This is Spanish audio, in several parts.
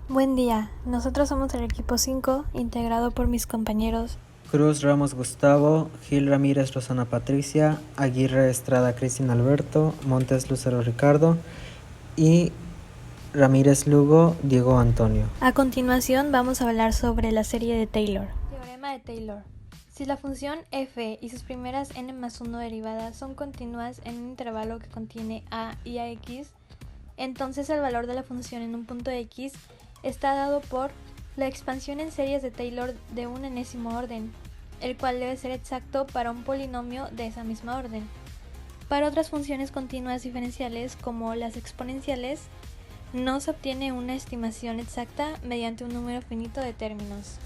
Buen día, nosotros somos el equipo 5, integrado por mis compañeros Cruz Ramos Gustavo, Gil Ramírez Rosana Patricia, Aguirre Estrada Cristina Alberto, Montes Lucero Ricardo y Ramírez Lugo Diego Antonio. A continuación vamos a hablar sobre la serie de Taylor. Teorema de Taylor. Si la función f y sus primeras n más 1 derivadas son continuas en un intervalo que contiene a y ax, entonces el valor de la función en un punto x está dado por la expansión en series de Taylor de un enésimo orden, el cual debe ser exacto para un polinomio de esa misma orden. Para otras funciones continuas diferenciales, como las exponenciales, no se obtiene una estimación exacta mediante un número finito de términos.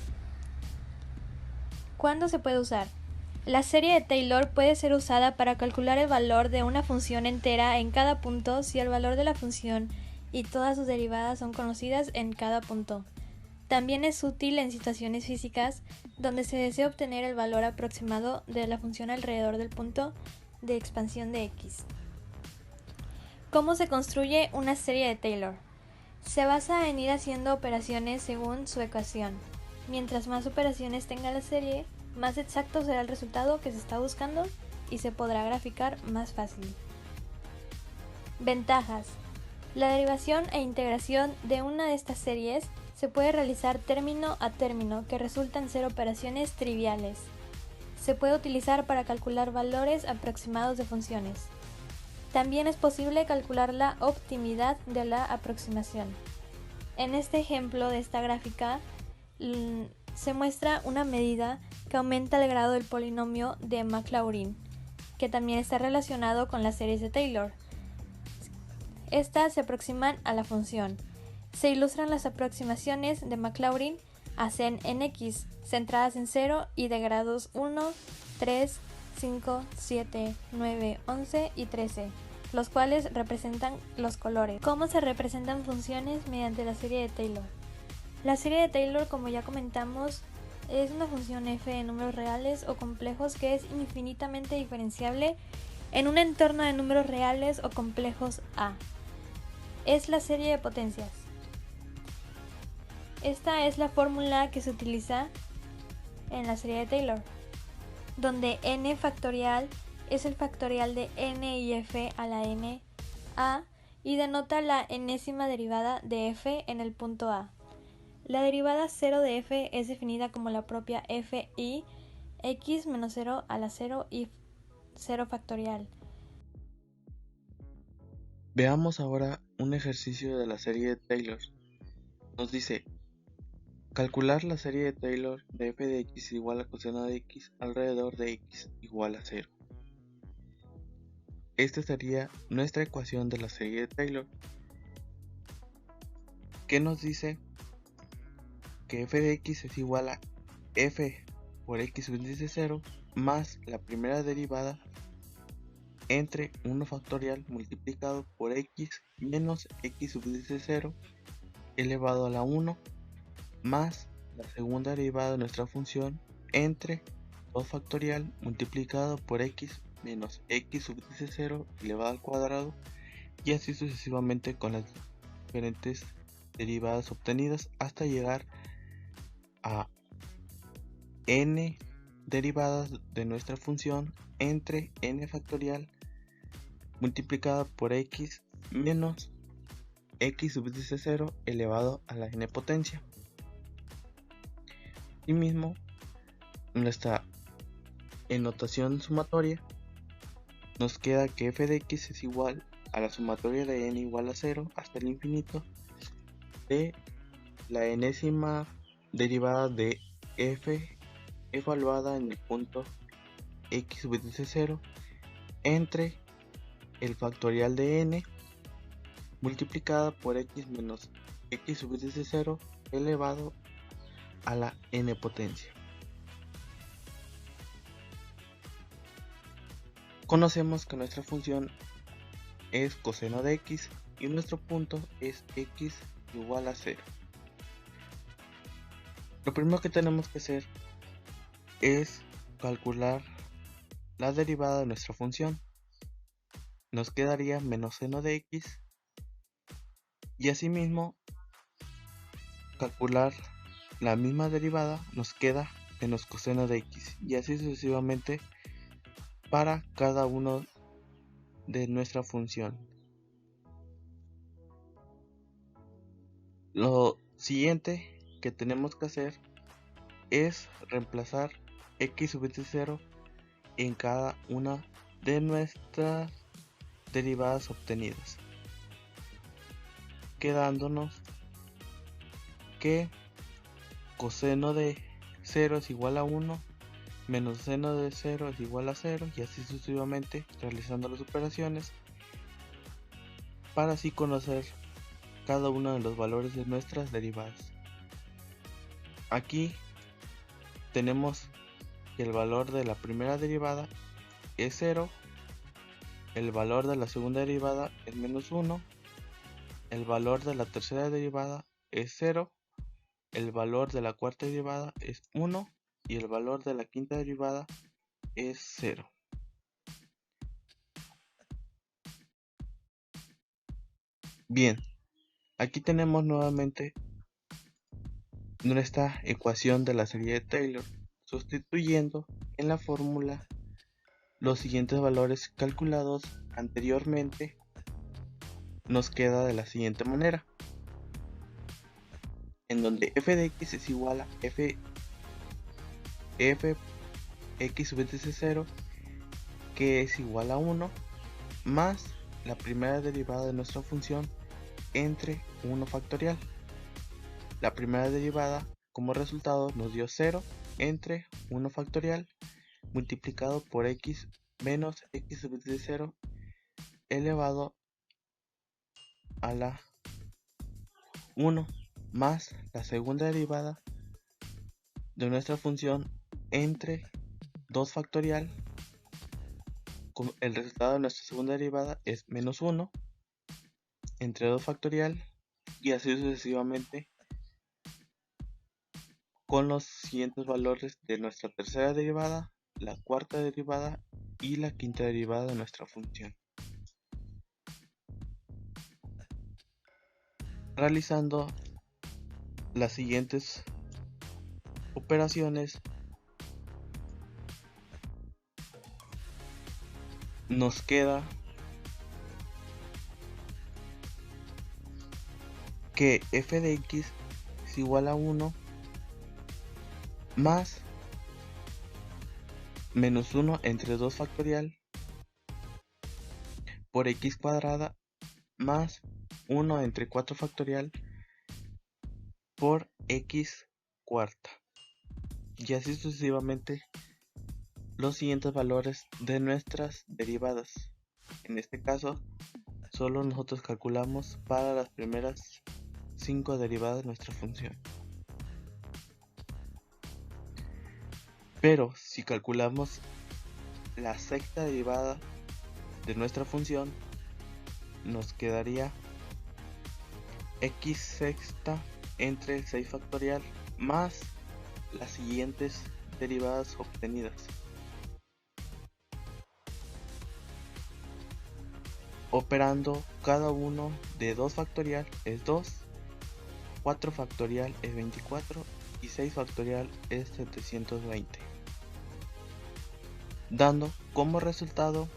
¿Cuándo se puede usar? La serie de Taylor puede ser usada para calcular el valor de una función entera en cada punto si el valor de la función y todas sus derivadas son conocidas en cada punto. También es útil en situaciones físicas donde se desea obtener el valor aproximado de la función alrededor del punto de expansión de x. ¿Cómo se construye una serie de Taylor? Se basa en ir haciendo operaciones según su ecuación. Mientras más operaciones tenga la serie, más exacto será el resultado que se está buscando y se podrá graficar más fácil. Ventajas. La derivación e integración de una de estas series se puede realizar término a término, que resultan ser operaciones triviales. Se puede utilizar para calcular valores aproximados de funciones. También es posible calcular la optimidad de la aproximación. En este ejemplo de esta gráfica se muestra una medida que aumenta el grado del polinomio de Maclaurin, que también está relacionado con las series de Taylor. Estas se aproximan a la función. Se ilustran las aproximaciones de Maclaurin a Zen en X, centradas en 0 y de grados 1, 3, 5, 7, 9, 11 y 13, los cuales representan los colores. ¿Cómo se representan funciones mediante la serie de Taylor? La serie de Taylor, como ya comentamos, es una función f de números reales o complejos que es infinitamente diferenciable en un entorno de números reales o complejos A. Es la serie de potencias. Esta es la fórmula que se utiliza en la serie de Taylor, donde n factorial es el factorial de n y f a la n a y denota la enésima derivada de f en el punto A. La derivada 0 de f es definida como la propia f y x menos 0 a la 0 y 0 factorial. Veamos ahora un ejercicio de la serie de Taylor. Nos dice, calcular la serie de Taylor de f de x igual a coseno de x alrededor de x igual a 0. Esta sería nuestra ecuación de la serie de Taylor, que nos dice que f de x es igual a f por x subíndice 0 más la primera derivada entre 1 factorial multiplicado por x menos x subíndice 0 elevado a la 1 más la segunda derivada de nuestra función entre 2 factorial multiplicado por x menos x subíndice 0 elevado al cuadrado, y así sucesivamente con las diferentes derivadas obtenidas hasta llegar a n derivadas de nuestra función entre n factorial multiplicada por x menos x subíndice 0 elevado a la n potencia. Asimismo, nuestra notación sumatoria nos queda que f de x es igual a la sumatoria de n igual a 0 hasta el infinito de la enésima derivada de f evaluada en el punto x subíndice 0 entre el factorial de n multiplicada por x menos x subíndice 0 elevado a la n potencia. Conocemos que nuestra función es coseno de x y nuestro punto es x igual a 0. Lo primero que tenemos que hacer es calcular la derivada de nuestra función. Nos quedaría menos seno de x, y asimismo calcular la misma derivada, nos queda menos coseno de x, y así sucesivamente para cada uno de nuestra función. Lo siguiente que tenemos que hacer es reemplazar x sub de 0 en cada una de nuestras derivadas obtenidas, quedándonos que coseno de 0 es igual a 1, menos seno de 0 es igual a 0, y así sucesivamente, realizando las operaciones para así conocer cada uno de los valores de nuestras derivadas. Aquí tenemos que el valor de la primera derivada es 0, el valor de la segunda derivada es menos 1, el valor de la tercera derivada es 0, el valor de la cuarta derivada es 1 y el valor de la quinta derivada es 0. Bien, aquí tenemos nuevamente nuestra ecuación de la serie de Taylor, sustituyendo en la fórmula los siguientes valores calculados anteriormente. Nos queda de la siguiente manera, en donde f de x es igual a f x sub de 0, que es igual a 1, más la primera derivada de nuestra función entre 1 factorial. La primera derivada como resultado nos dio 0 entre 1 factorial multiplicado por x menos x sub de 0 elevado a la 1, más la segunda derivada de nuestra función entre 2 factorial. El resultado de nuestra segunda derivada es menos 1 entre 2 factorial, y así sucesivamente con los siguientes valores de nuestra tercera derivada, la cuarta derivada y la quinta derivada de nuestra función. Realizando las siguientes operaciones, nos queda que f de x es igual a 1 más menos 1 entre 2 factorial por x cuadrada más 1 entre 4 factorial por x cuarta, y así sucesivamente los siguientes valores de nuestras derivadas. En este caso solo nosotros calculamos para las primeras 5 derivadas de nuestra función, pero si calculamos la sexta derivada de nuestra función, nos quedaría x sexta entre 6 factorial más las siguientes derivadas obtenidas. Operando cada uno de 2 factorial es 2, 4 factorial es 24 y 6 factorial es 720, dando como resultado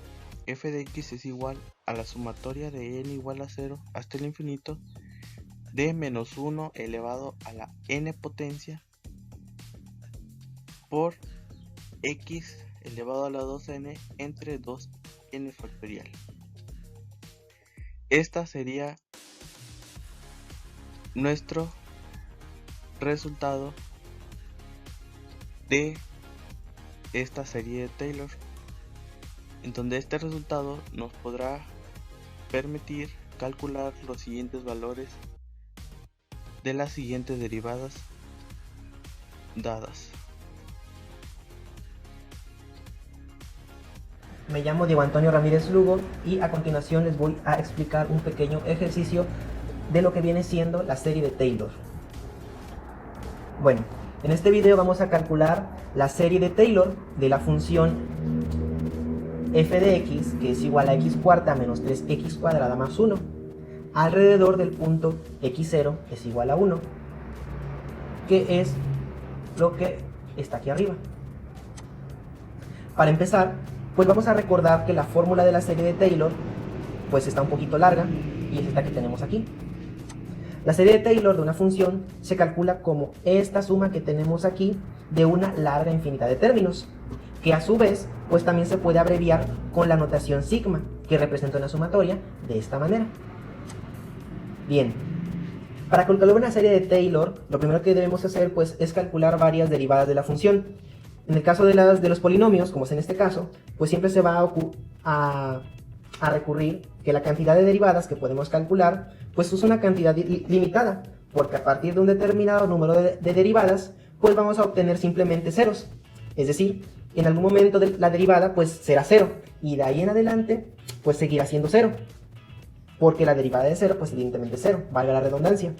f de x es igual a la sumatoria de n igual a 0 hasta el infinito de menos 1 elevado a la n potencia por x elevado a la 2n entre 2n factorial. Esta sería nuestro resultado de esta serie de Taylor, en donde este resultado nos podrá permitir calcular los siguientes valores de las siguientes derivadas dadas. Me llamo Diego Antonio Ramírez Lugo y a continuación les voy a explicar un pequeño ejercicio de lo que viene siendo la serie de Taylor. Bueno, en este video vamos a calcular la serie de Taylor de la función f de x, que es igual a x cuarta menos 3x cuadrada más 1, alrededor del punto x0 es igual a 1. que es lo que está aquí arriba. Para empezar, pues vamos a recordar que la fórmula de la serie de Taylor pues está un poquito larga y es esta que tenemos aquí. La serie de Taylor de una función se calcula como esta suma que tenemos aquí de una larga infinidad de términos, que a su vez pues también se puede abreviar con la notación sigma, que representa una sumatoria de esta manera. Bien, para calcular una serie de Taylor, lo primero que debemos hacer pues es calcular varias derivadas de la función. En el caso de los polinomios, como es en este caso, pues siempre se va a recurrir que la cantidad de derivadas que podemos calcular pues es una cantidad limitada, porque a partir de un determinado número de derivadas pues vamos a obtener simplemente ceros. Es decir, en algún momento de la derivada pues será 0 y de ahí en adelante pues seguirá siendo 0, porque la derivada de 0 pues evidentemente es 0, valga la redundancia.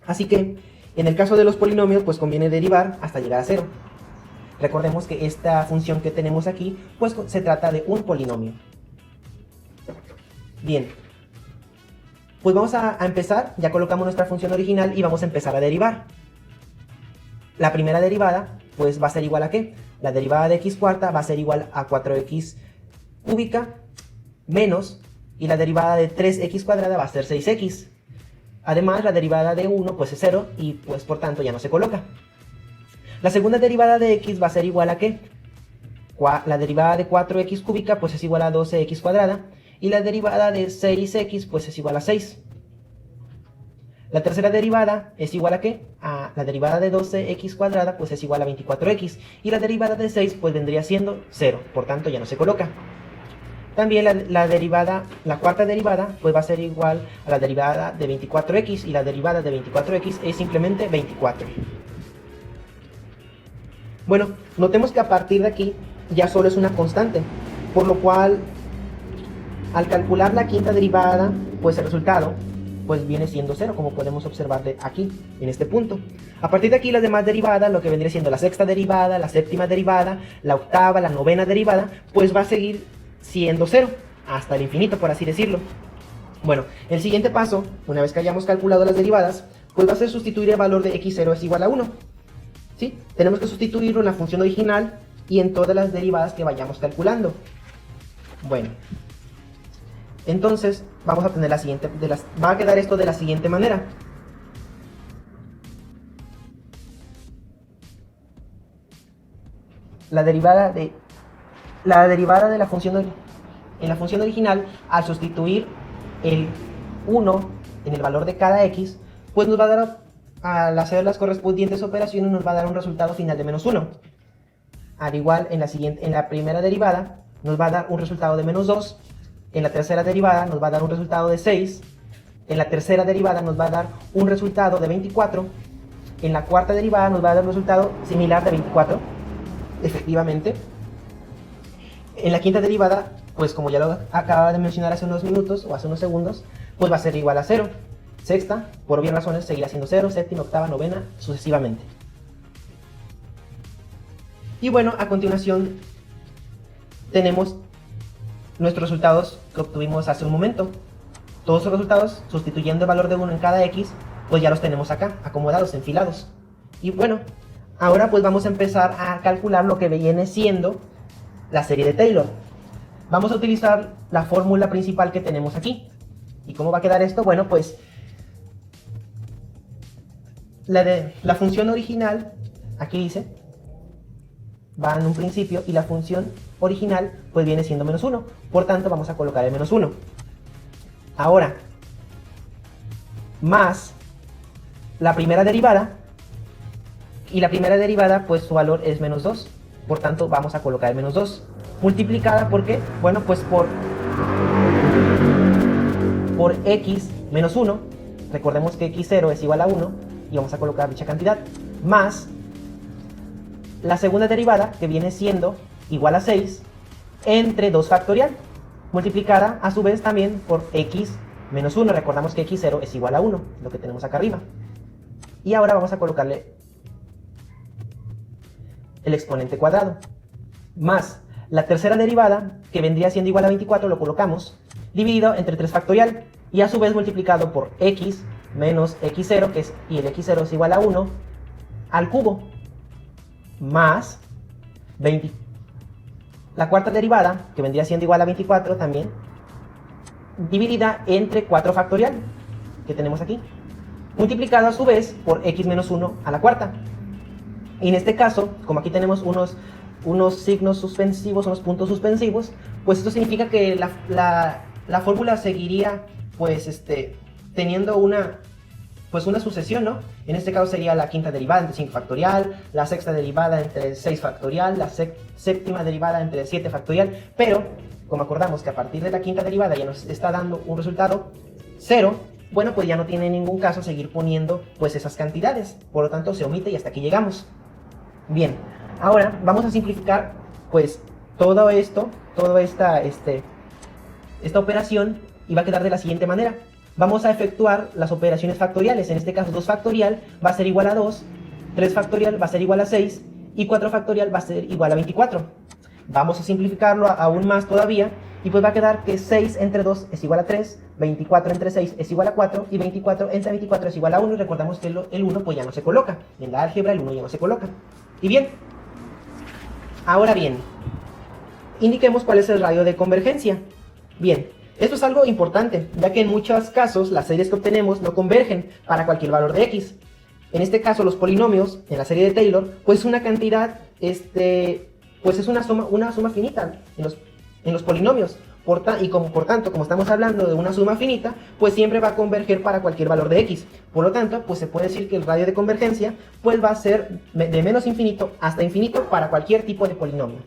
Así que en el caso de los polinomios pues conviene derivar hasta llegar a 0. Recordemos que esta función que tenemos aquí pues se trata de un polinomio. Bien, pues vamos a empezar, ya colocamos nuestra función original y vamos a empezar a derivar. La primera derivada pues va a ser igual a ¿qué? La derivada de x cuarta va a ser igual a 4x cúbica menos, y la derivada de 3x cuadrada va a ser 6x. Además la derivada de 1 pues es 0 y pues por tanto ya no se coloca. La segunda derivada de x va a ser igual a ¿qué? La derivada de 4x cúbica pues es igual a 12x cuadrada, y la derivada de 6x pues es igual a 6. La tercera derivada es igual a ¿qué? A la derivada de 12x cuadrada pues es igual a 24x, y la derivada de 6 pues vendría siendo 0, por tanto ya no se coloca. También la cuarta derivada pues va a ser igual a la derivada de 24x, y la derivada de 24x es simplemente 24. Bueno, notemos que a partir de aquí ya solo es una constante, por lo cual al calcular la quinta derivada pues el resultado pues viene siendo 0, como podemos observar de aquí, en este punto. A partir de aquí las demás derivadas, lo que vendría siendo la sexta derivada, la séptima derivada, la octava, la novena derivada, pues va a seguir siendo 0, hasta el infinito, por así decirlo. Bueno, el siguiente paso, una vez que hayamos calculado las derivadas, pues va a ser sustituir el valor de x0 es igual a 1. ¿Sí? Tenemos que sustituirlo en la función original y en todas las derivadas que vayamos calculando. Bueno, entonces vamos a tener la siguiente, va a quedar esto de la siguiente manera. La derivada de la función en la función original, al sustituir el 1 en el valor de cada x, pues nos va a dar, al hacer las correspondientes operaciones, nos va a dar un resultado final de menos 1. Al igual en la primera derivada nos va a dar un resultado de menos 2. En la tercera derivada nos va a dar un resultado de 6. En la tercera derivada nos va a dar un resultado de 24. En la cuarta derivada nos va a dar un resultado similar de 24. Efectivamente. En la quinta derivada, pues como ya lo acababa de mencionar hace unos minutos o hace unos segundos, pues va a ser igual a 0. Sexta, por obvias razones, seguirá siendo 0. Séptima, octava, novena, sucesivamente. Y bueno, a continuación tenemos nuestros resultados que obtuvimos hace un momento. Todos los resultados, sustituyendo el valor de 1 en cada x, pues ya los tenemos acá, acomodados, enfilados. Y bueno, ahora pues vamos a empezar a calcular lo que viene siendo la serie de Taylor. Vamos a utilizar la fórmula principal que tenemos aquí. ¿Y cómo va a quedar esto? Bueno, pues la función original, aquí dice, va en un principio, y la función original pues viene siendo menos 1. Por tanto vamos a colocar el menos 1. Ahora, más la primera derivada, y la primera derivada pues su valor es menos 2. Por tanto vamos a colocar el menos 2. Multiplicada por ¿qué? Bueno, pues por x menos 1. Recordemos que x0 es igual a 1 y vamos a colocar dicha cantidad. Más la segunda derivada, que viene siendo igual a 6, entre 2 factorial, multiplicada a su vez también por x menos 1. Recordamos que x0 es igual a 1, lo que tenemos acá arriba. Y ahora vamos a colocarle el exponente cuadrado. Más la tercera derivada, que vendría siendo igual a 24, lo colocamos, dividido entre 3 factorial, y a su vez multiplicado por x menos x0, y el x0 es igual a 1, al cubo más 20. La cuarta derivada, que vendría siendo igual a 24 también, dividida entre 4 factorial, que tenemos aquí, multiplicado a su vez por x menos 1 a la cuarta. Y en este caso, como aquí tenemos unos signos suspensivos, unos puntos suspensivos, pues esto significa que la fórmula seguiría pues teniendo una sucesión, ¿no? En este caso sería la quinta derivada entre 5 factorial, la sexta derivada entre 6 factorial, la séptima derivada entre 7 factorial, pero como acordamos que a partir de la quinta derivada ya nos está dando un resultado 0, bueno, pues ya no tiene ningún caso seguir poniendo pues esas cantidades, por lo tanto se omite y hasta aquí llegamos. Bien, ahora vamos a simplificar pues todo esto, toda esta operación, y va a quedar de la siguiente manera. Vamos a efectuar las operaciones factoriales. En este caso 2 factorial va a ser igual a 2, 3 factorial va a ser igual a 6 y 4 factorial va a ser igual a 24. Vamos a simplificarlo aún más todavía y pues va a quedar que 6 entre 2 es igual a 3, 24 entre 6 es igual a 4 y 24 entre 24 es igual a 1, y recordamos que el 1 pues ya no se coloca. En la álgebra el 1 ya no se coloca. Y bien, ahora bien, indiquemos cuál es el radio de convergencia. Bien, esto es algo importante, ya que en muchos casos las series que obtenemos no convergen para cualquier valor de x. En este caso los polinomios, en la serie de Taylor, pues una cantidad, pues es una suma finita en los polinomios. Por tanto, como estamos hablando de una suma finita, pues siempre va a converger para cualquier valor de x. Por lo tanto, pues se puede decir que el radio de convergencia pues va a ser de menos infinito hasta infinito para cualquier tipo de polinomio.